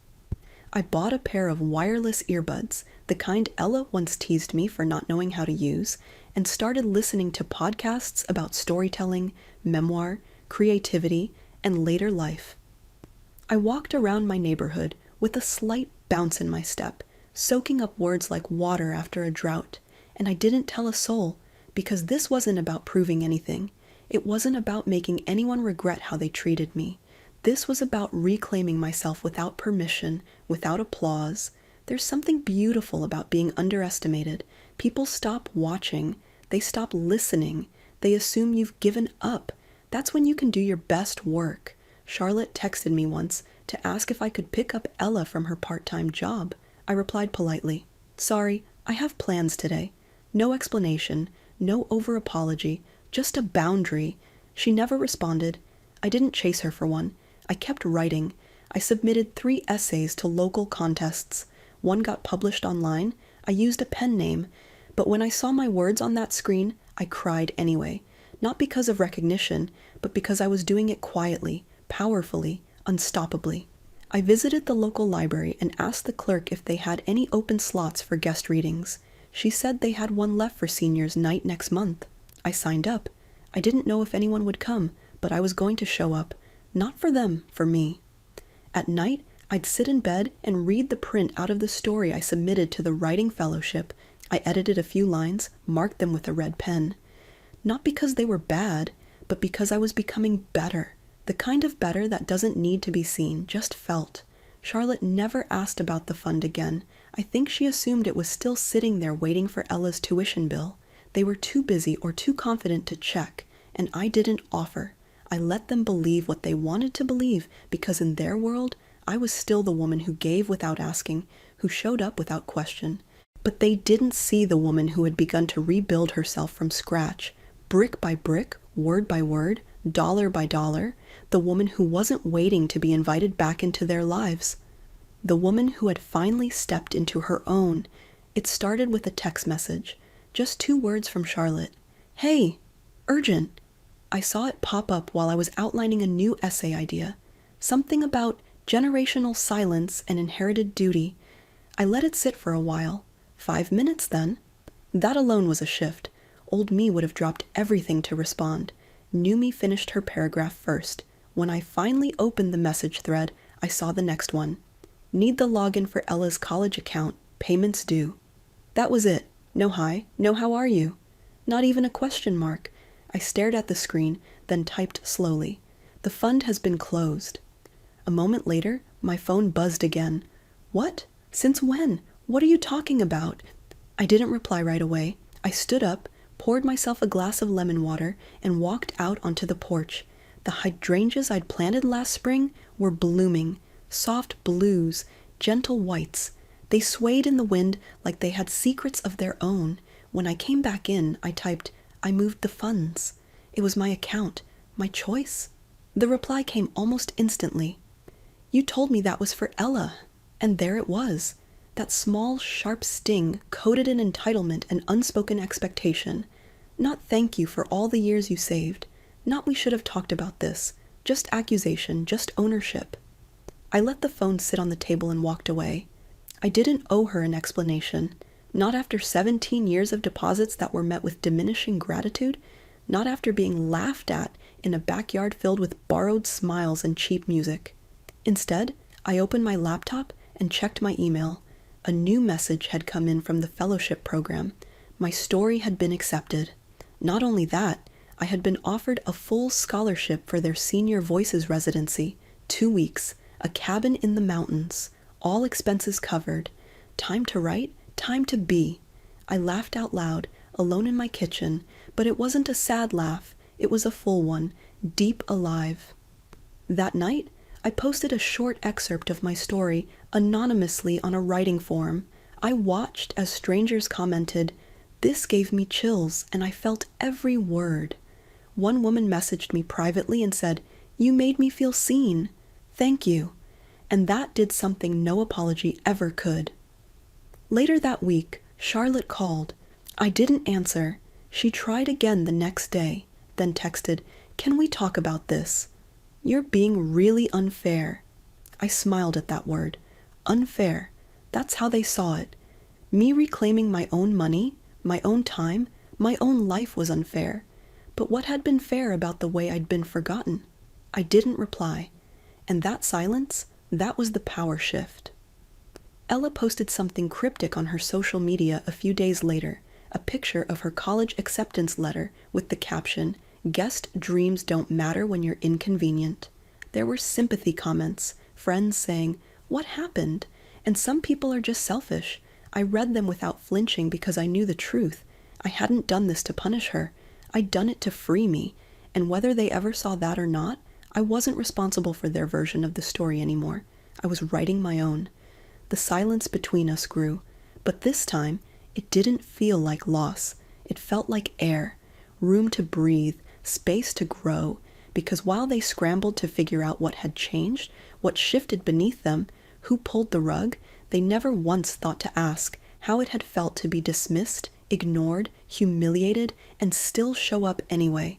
A: I bought a pair of wireless earbuds, the kind Ella once teased me for not knowing how to use, and started listening to podcasts about storytelling, memoir, creativity, and later life. I walked around my neighborhood with a slight bounce in my step, soaking up words like water after a drought, and I didn't tell a soul, because this wasn't about proving anything. It wasn't about making anyone regret how they treated me. This was about reclaiming myself without permission, without applause. There's something beautiful about being underestimated. People stop watching. They stop listening. They assume you've given up. That's when you can do your best work. Charlotte texted me once to ask if I could pick up Ella from her part-time job. I replied politely, "Sorry, I have plans today." No explanation, no over-apology, just a boundary. She never responded. I didn't chase her for one. I kept writing. I submitted 3 essays to local contests. One got published online. I used a pen name. But when I saw my words on that screen, I cried anyway. Not because of recognition, but because I was doing it quietly, powerfully, unstoppably. I visited the local library and asked the clerk if they had any open slots for guest readings. She said they had one left for seniors' night next month. I signed up. I didn't know if anyone would come, but I was going to show up. Not for them, for me. At night, I'd sit in bed and read the print out of the story I submitted to the writing fellowship. I edited a few lines, marked them with a red pen. Not because they were bad, but because I was becoming better. The kind of better that doesn't need to be seen, just felt. Charlotte never asked about the fund again. I think she assumed it was still sitting there waiting for Ella's tuition bill. They were too busy or too confident to check, and I didn't offer. I let them believe what they wanted to believe because in their world, I was still the woman who gave without asking, who showed up without question. But they didn't see the woman who had begun to rebuild herself from scratch, brick by brick, word by word, dollar by dollar, the woman who wasn't waiting to be invited back into their lives. The woman who had finally stepped into her own. It started with a text message, just 2 words from Charlotte. Hey, urgent. I saw it pop up while I was outlining a new essay idea. Something about generational silence and inherited duty. I let it sit for a while. 5 minutes then. That alone was a shift. Old me would have dropped everything to respond. New me finished her paragraph first. When I finally opened the message thread, I saw the next one. Need the login for Ella's college account. Payments due. That was it. No hi, no how are you? Not even a question mark. I stared at the screen, then typed slowly. The fund has been closed. A moment later, my phone buzzed again. What? Since when? What are you talking about? I didn't reply right away. I stood up, poured myself a glass of lemon water, and walked out onto the porch. The hydrangeas I'd planted last spring were blooming, soft blues, gentle whites. They swayed in the wind like they had secrets of their own. When I came back in, I typed, I moved the funds. It was my account, my choice. The reply came almost instantly. You told me that was for Ella. And there it was. That small, sharp sting coded in entitlement and unspoken expectation. Not thank you for all the years you saved. Not we should have talked about this. Just accusation, just ownership. I let the phone sit on the table and walked away. I didn't owe her an explanation. Not after 17 years of deposits that were met with diminishing gratitude. Not after being laughed at in a backyard filled with borrowed smiles and cheap music. Instead, I opened my laptop and checked my email. A new message had come in from the fellowship program. My story had been accepted. Not only that, I had been offered a full scholarship for their senior voices residency, 2 weeks, a cabin in the mountains, all expenses covered. Time to write, time to be. I laughed out loud, alone in my kitchen, but it wasn't a sad laugh. It was a full one, deep alive. That night, I posted a short excerpt of my story anonymously on a writing forum. I watched as strangers commented, "This gave me chills, and I felt every word." One woman messaged me privately and said, "You made me feel seen. Thank you." And that did something no apology ever could. Later that week, Charlotte called. I didn't answer. She tried again the next day, then texted, "Can we talk about this? You're being really unfair." I smiled at that word. Unfair. That's how they saw it. Me reclaiming my own money, my own time, my own life was unfair. But what had been fair about the way I'd been forgotten? I didn't reply. And that silence, that was the power shift. Ella posted something cryptic on her social media a few days later, a picture of her college acceptance letter with the caption, "Guessed dreams don't matter when you're inconvenient." There were sympathy comments, friends saying, "What happened?" And some people are just selfish. I read them without flinching because I knew the truth. I hadn't done this to punish her. I'd done it to free me. And whether they ever saw that or not, I wasn't responsible for their version of the story anymore. I was writing my own. The silence between us grew. But this time, it didn't feel like loss. It felt like air, room to breathe, space to grow. Because while they scrambled to figure out what had changed, what shifted beneath them, who pulled the rug, they never once thought to ask how it had felt to be dismissed, ignored, humiliated, and still show up anyway.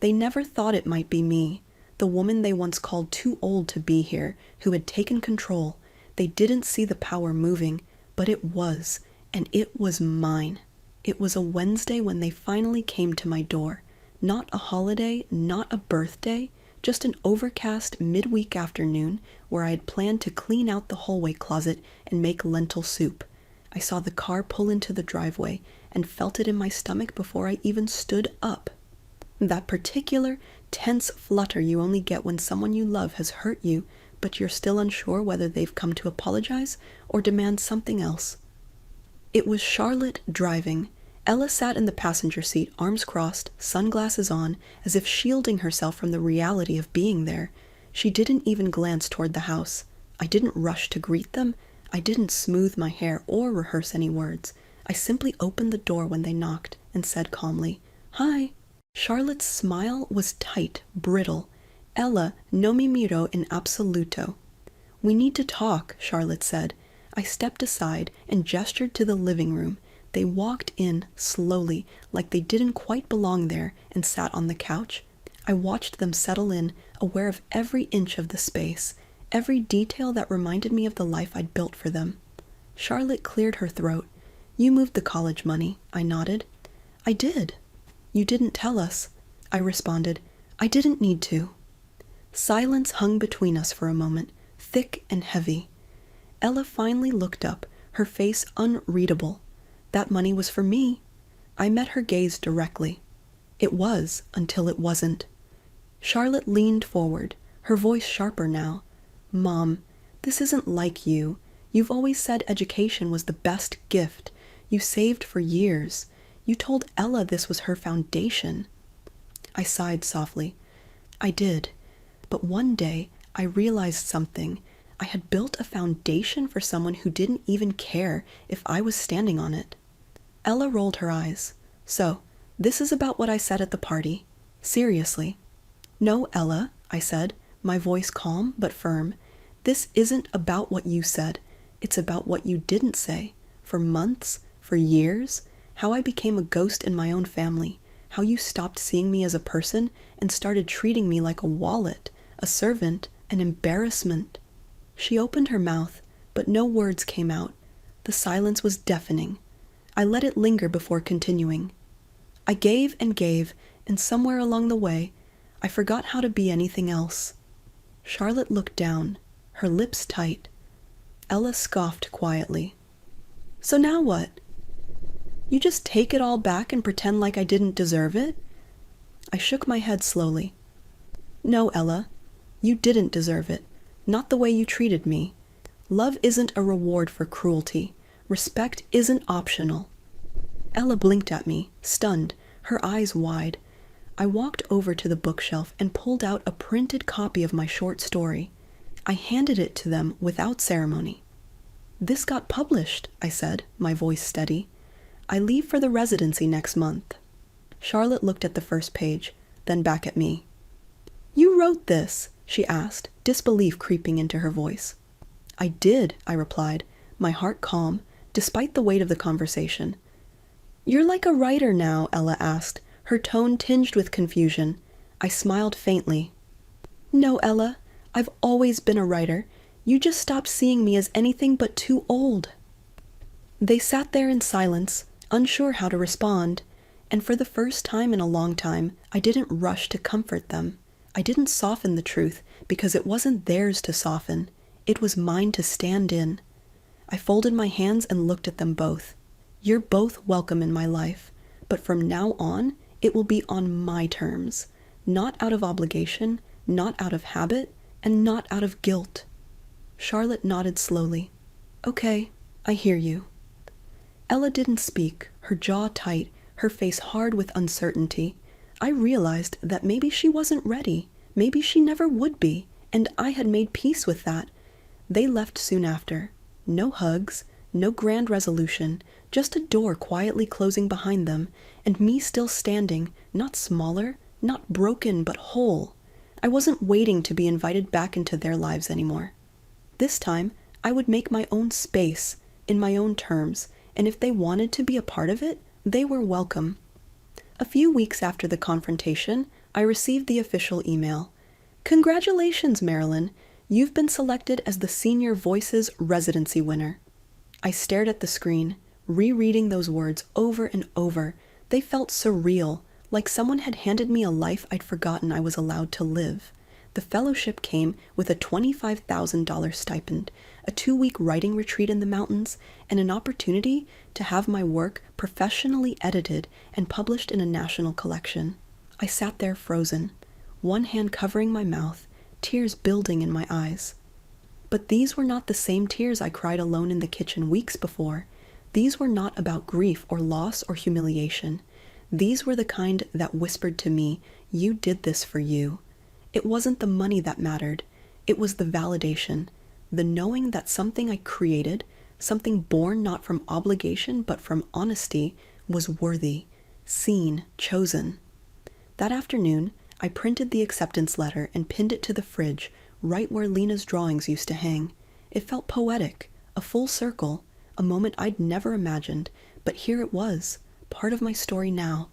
A: They never thought it might be me, the woman they once called too old to be here, who had taken control. They didn't see the power moving, but it was, and it was mine. It was a Wednesday when they finally came to my door. Not a holiday, not a birthday, just an overcast midweek afternoon where I had planned to clean out the hallway closet and make lentil soup. I saw the car pull into the driveway and felt it in my stomach before I even stood up. That particular tense flutter you only get when someone you love has hurt you, but you're still unsure whether they've come to apologize or demand something else. It was Charlotte driving. Ella sat in the passenger seat, arms crossed, sunglasses on, as if shielding herself from the reality of being there. She didn't even glance toward the house. I didn't rush to greet them. I didn't smooth my hair or rehearse any words. I simply opened the door when they knocked and said calmly, "Hi." Charlotte's smile was tight, brittle. Ella no mi miró in absoluto. "We need to talk," Charlotte said. I stepped aside and gestured to the living room. They walked in slowly, like they didn't quite belong there, and sat on the couch. I watched them settle in, aware of every inch of the space, every detail that reminded me of the life I'd built for them. Charlotte cleared her throat. "You moved the college money," I nodded. "I did." "You didn't tell us," I responded. "I didn't need to." Silence hung between us for a moment, thick and heavy. Ella finally looked up, her face unreadable. That money was for me. I met her gaze directly. It was, until it wasn't. Charlotte leaned forward, her voice sharper now. "Mom, this isn't like you. You've always said education was the best gift. You saved for years. You told Ella this was her foundation." I sighed softly. "I did. But one day I realized something. I had built a foundation for someone who didn't even care if I was standing on it." Ella rolled her eyes. "So, this is about what I said at the party. Seriously." "No, Ella," I said, my voice calm but firm. "This isn't about what you said. It's about what you didn't say. For months, for years, how I became a ghost in my own family, how you stopped seeing me as a person and started treating me like a wallet, a servant, an embarrassment." She opened her mouth, but no words came out. The silence was deafening. I let it linger before continuing. I gave, and somewhere along the way, I forgot how to be anything else. Charlotte looked down, her lips tight. Ella scoffed quietly. "So now what? You just take it all back and pretend like I didn't deserve it?" I shook my head slowly. "No, Ella, you didn't deserve it. Not the way you treated me. Love isn't a reward for cruelty. Respect isn't optional." Ella blinked at me, stunned, her eyes wide. I walked over to the bookshelf and pulled out a printed copy of my short story. I handed it to them without ceremony. "This got published," I said, my voice steady. "I leave for the residency next month." Charlotte looked at the first page, then back at me. "You wrote this?" she asked, disbelief creeping into her voice. "I did," I replied, my heart calm, despite the weight of the conversation. "You're like a writer now," Ella asked, her tone tinged with confusion. I smiled faintly. "No, Ella, I've always been a writer. You just stopped seeing me as anything but too old." They sat there in silence, unsure how to respond, and for the first time in a long time, I didn't rush to comfort them. I didn't soften the truth, because it wasn't theirs to soften. It was mine to stand in. I folded my hands and looked at them both. "You're both welcome in my life, but from now on, it will be on my terms. Not out of obligation, not out of habit, and not out of guilt." Charlotte nodded slowly. "Okay, I hear you." Ella didn't speak, her jaw tight, her face hard with uncertainty. I realized that maybe she wasn't ready, maybe she never would be, and I had made peace with that. They left soon after. No hugs, no grand resolution, just a door quietly closing behind them, and me still standing, not smaller, not broken, but whole. I wasn't waiting to be invited back into their lives anymore. This time, I would make my own space, in my own terms, and if they wanted to be a part of it, they were welcome. A few weeks after the confrontation, I received the official email. "Congratulations, Marilyn. You've been selected as the Senior Voices residency winner." I stared at the screen, rereading those words over and over. They felt surreal, like someone had handed me a life I'd forgotten I was allowed to live. The fellowship came with a $25,000 stipend, a 2-week writing retreat in the mountains, and an opportunity to have my work professionally edited and published in a national collection. I sat there frozen, one hand covering my mouth, tears building in my eyes. But these were not the same tears I cried alone in the kitchen weeks before. These were not about grief or loss or humiliation. These were the kind that whispered to me, "You did this for you." It wasn't the money that mattered. It was the validation, the knowing that something I created, something born not from obligation but from honesty, was worthy, seen, chosen. That afternoon, I printed the acceptance letter and pinned it to the fridge, right where Lena's drawings used to hang. It felt poetic, a full circle, a moment I'd never imagined, but here it was, part of my story now.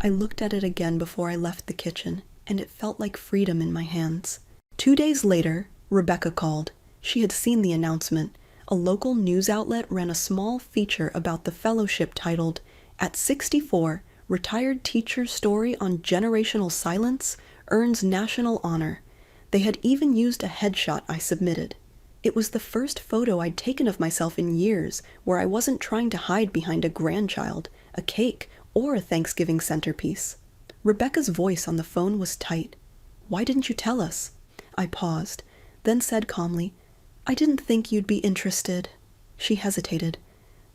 A: I looked at it again before I left the kitchen, and it felt like freedom in my hands. 2 days later, Rebecca called. She had seen the announcement. A local news outlet ran a small feature about the fellowship titled, "At 64, Retired Teacher's Story on Generational Silence Earns National Honor." They had even used a headshot I submitted. It was the first photo I'd taken of myself in years where I wasn't trying to hide behind a grandchild, a cake, or a Thanksgiving centerpiece. Rebecca's voice on the phone was tight. "Why didn't you tell us?" I paused, then said calmly, "I didn't think you'd be interested." She hesitated.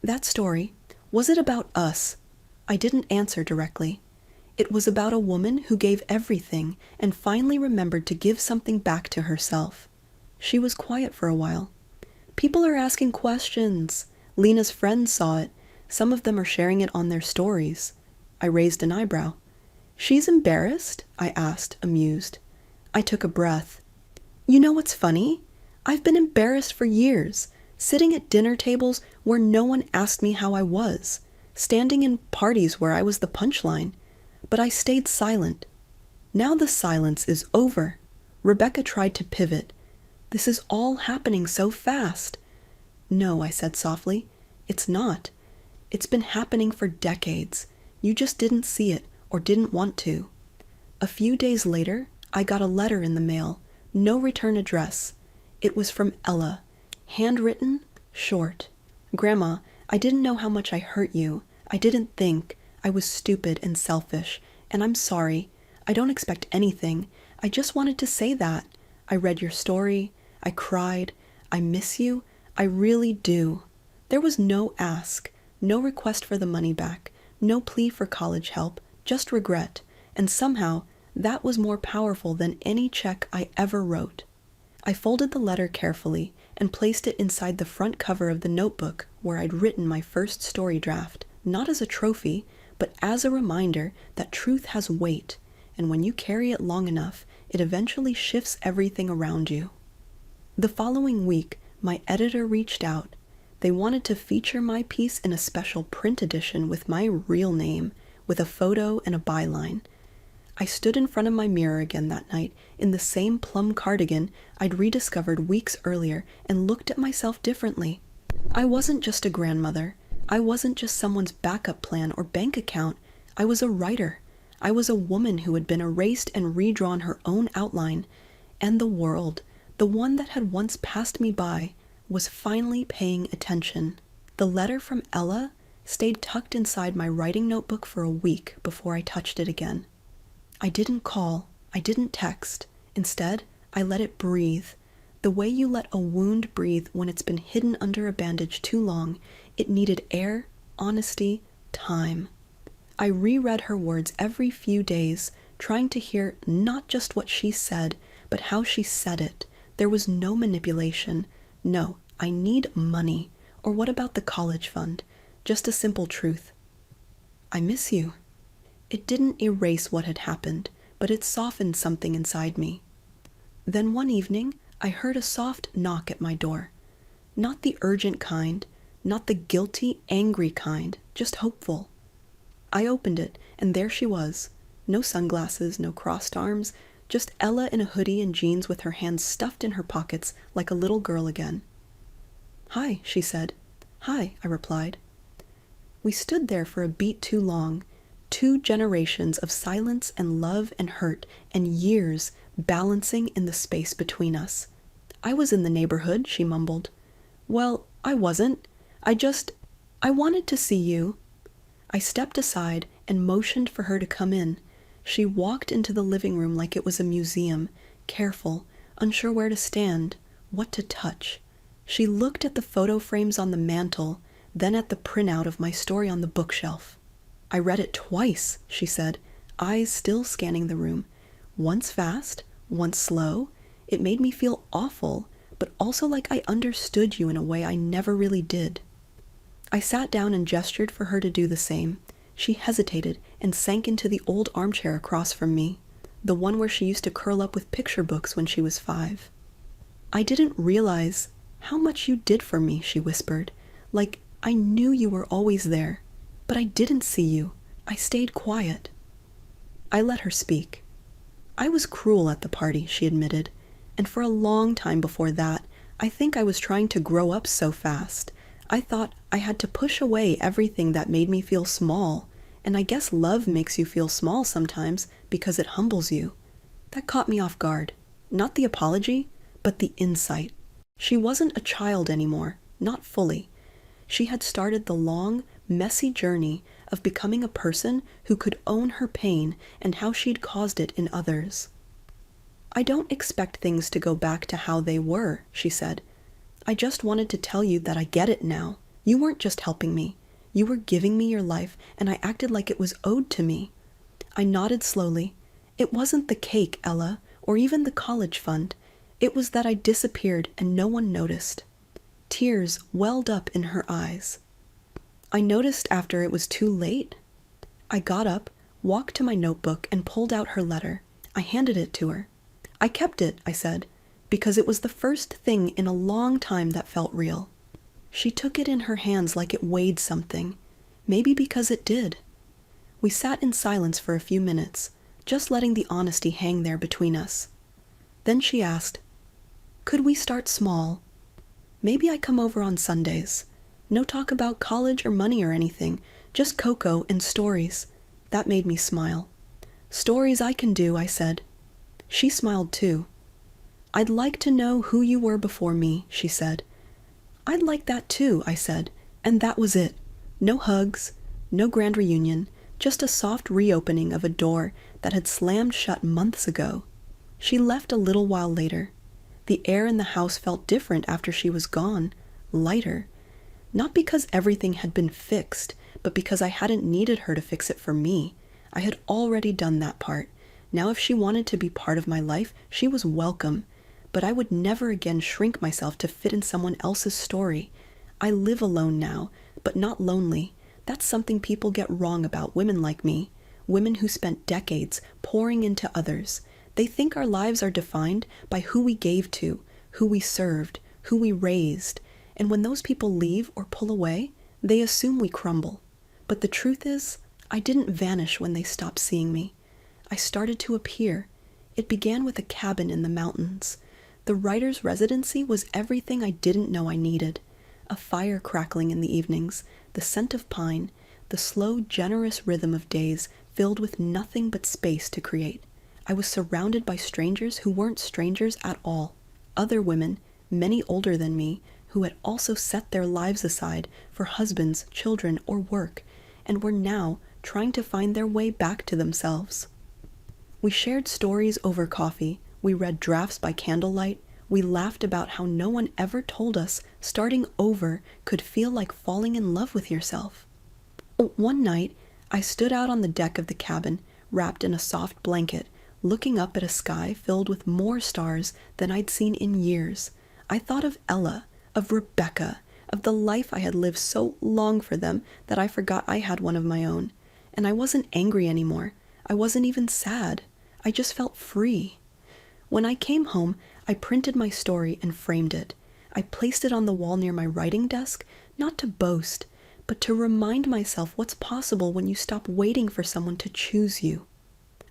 A: "That story, was it about us?" I didn't answer directly. It was about a woman who gave everything and finally remembered to give something back to herself. She was quiet for a while. "People are asking questions. Lena's friends saw it. Some of them are sharing it on their stories." I raised an eyebrow. "She's embarrassed?" I asked, amused. I took a breath. "You know what's funny? I've been embarrassed for years, sitting at dinner tables where no one asked me how I was, standing in parties where I was the punchline. But I stayed silent. Now the silence is over." Rebecca tried to pivot. "This is all happening so fast." "No," I said softly. "It's not. It's been happening for decades. You just didn't see it or didn't want to." A few days later, I got a letter in the mail, no return address. It was from Ella, handwritten, short. "Grandma, I didn't know how much I hurt you. I didn't think. I was stupid and selfish, and I'm sorry. I don't expect anything. I just wanted to say that. I read your story. I cried. I miss you. I really do." There was no ask, no request for the money back, no plea for college help, just regret, and somehow that was more powerful than any check I ever wrote. I folded the letter carefully and placed it inside the front cover of the notebook where I'd written my first story draft, not as a trophy, but as a reminder that truth has weight, and when you carry it long enough, it eventually shifts everything around you. The following week, my editor reached out. They wanted to feature my piece in a special print edition with my real name, with a photo and a byline. I stood in front of my mirror again that night in the same plum cardigan I'd rediscovered weeks earlier and looked at myself differently. I wasn't just a grandmother. I wasn't just someone's backup plan or bank account. I was a writer. I was a woman who had been erased and redrawn her own outline. And the world, the one that had once passed me by, was finally paying attention. The letter from Ella stayed tucked inside my writing notebook for a week before I touched it again. I didn't call. I didn't text. Instead, I let it breathe. The way you let a wound breathe when it's been hidden under a bandage too long. It needed air, honesty, time. I reread her words every few days, trying to hear not just what she said, but how she said it. There was no manipulation. No, I need money. Or what about the college fund? Just a simple truth. I miss you. It didn't erase what had happened, but it softened something inside me. Then one evening, I heard a soft knock at my door. Not the urgent kind, not the guilty, angry kind, just hopeful. I opened it, and there she was. No sunglasses, no crossed arms, Just Ella in a hoodie and jeans with her hands stuffed in her pockets like a little girl again. "Hi," she said. "Hi," I replied. We stood there for a beat too long, 2 generations of silence and love and hurt and years balancing in the space between us. "I was in the neighborhood," she mumbled. "Well, I wasn't. I wanted to see you." I stepped aside and motioned for her to come in. She walked into the living room like it was a museum, careful, unsure where to stand, what to touch. She looked at the photo frames on the mantel, then at the printout of my story on the bookshelf. "I read it twice," she said, eyes still scanning the room. "Once fast, once slow. It made me feel awful, but also like I understood you in a way I never really did." I sat down and gestured for her to do the same. She hesitated and sank into the old armchair across from me, the one where she used to curl up with picture books when she was 5. "I didn't realize how much you did for me," she whispered. "Like, I knew you were always there, but I didn't see you. I stayed quiet." I let her speak. "I was cruel at the party," she admitted, "and for a long time before that, I think I was trying to grow up so fast. I thought I had to push away everything that made me feel small, and I guess love makes you feel small sometimes because it humbles you." That caught me off guard. Not the apology, but the insight. She wasn't a child anymore, not fully. She had started the long, messy journey of becoming a person who could own her pain and how she'd caused it in others. "I don't expect things to go back to how they were," she said. "I just wanted to tell you that I get it now. You weren't just helping me. You were giving me your life, and I acted like it was owed to me." I nodded slowly. "It wasn't the cake, Ella, or even the college fund. It was that I disappeared and no one noticed." Tears welled up in her eyes. "I noticed after it was too late." I got up, walked to my notebook, and pulled out her letter. I handed it to her. "I kept it," I said, "because it was the first thing in a long time that felt real." She took it in her hands like it weighed something, maybe because it did. We sat in silence for a few minutes, just letting the honesty hang there between us. Then she asked, "Could we start small? Maybe I come over on Sundays. No talk about college or money or anything, just cocoa and stories." That made me smile. "Stories I can do," I said. She smiled too. "I'd like to know who you were before me," she said. "I'd like that too," I said, and that was it. No hugs, no grand reunion, just a soft reopening of a door that had slammed shut months ago. She left a little while later. The air in the house felt different after she was gone, lighter. Not because everything had been fixed, but because I hadn't needed her to fix it for me. I had already done that part. Now if she wanted to be part of my life, she was welcome. But I would never again shrink myself to fit in someone else's story. I live alone now, but not lonely. That's something people get wrong about women like me. Women who spent decades pouring into others. They think our lives are defined by who we gave to, who we served, who we raised. And when those people leave or pull away, they assume we crumble. But the truth is, I didn't vanish when they stopped seeing me. I started to appear. It began with a cabin in the mountains. The writer's residency was everything I didn't know I needed. A fire crackling in the evenings, the scent of pine, the slow, generous rhythm of days filled with nothing but space to create. I was surrounded by strangers who weren't strangers at all. Other women, many older than me, who had also set their lives aside for husbands, children, or work, and were now trying to find their way back to themselves. We shared stories over coffee, we read drafts by candlelight, we laughed about how no one ever told us starting over could feel like falling in love with yourself. One night, I stood out on the deck of the cabin, wrapped in a soft blanket, looking up at a sky filled with more stars than I'd seen in years. I thought of Ella, of Rebecca, of the life I had lived so long for them that I forgot I had one of my own. And I wasn't angry anymore. I wasn't even sad. I just felt free. When I came home, I printed my story and framed it. I placed it on the wall near my writing desk, not to boast, but to remind myself what's possible when you stop waiting for someone to choose you.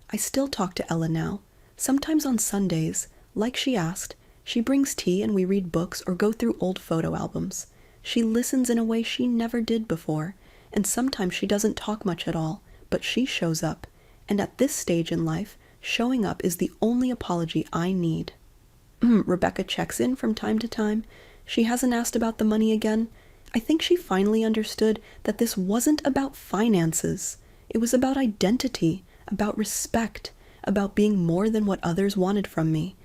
A: I still talk to Ella now, Sometimes on Sundays, like she asked, she brings tea and we read books or go through old photo albums. She listens in a way she never did before, and sometimes she doesn't talk much at all, but she shows up. And at this stage in life, showing up is the only apology I need. Rebecca checks in from time to time. She hasn't asked about the money again. I think she finally understood that this wasn't about finances. It was about identity, about respect, about being more than what others wanted from me.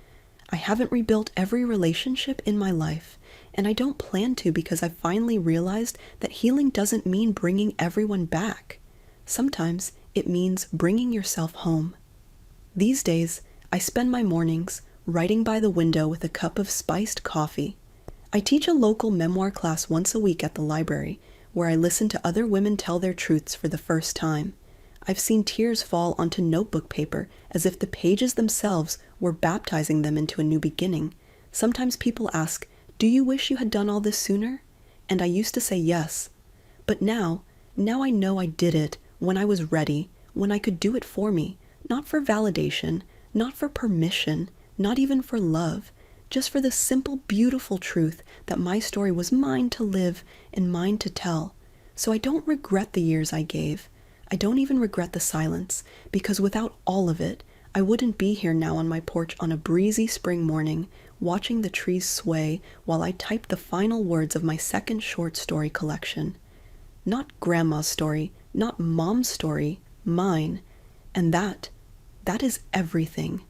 A: I haven't rebuilt every relationship in my life, and I don't plan to because I finally realized that healing doesn't mean bringing everyone back. Sometimes it means bringing yourself home. These days, I spend my mornings writing by the window with a cup of spiced coffee. I teach a local memoir class once a week at the library, where I listen to other women tell their truths for the first time. I've seen tears fall onto notebook paper as if the pages themselves were baptizing them into a new beginning. Sometimes people ask, "Do you wish you had done all this sooner?" And I used to say yes. But now I know I did it when I was ready, when I could do it for me, not for validation, not for permission, not even for love, just for the simple, beautiful truth that my story was mine to live and mine to tell. So I don't regret the years I gave. I don't even regret the silence, because without all of it, I wouldn't be here now on my porch on a breezy spring morning, watching the trees sway while I typed the final words of my second short story collection. Not grandma's story, not mom's story, mine. And that is everything.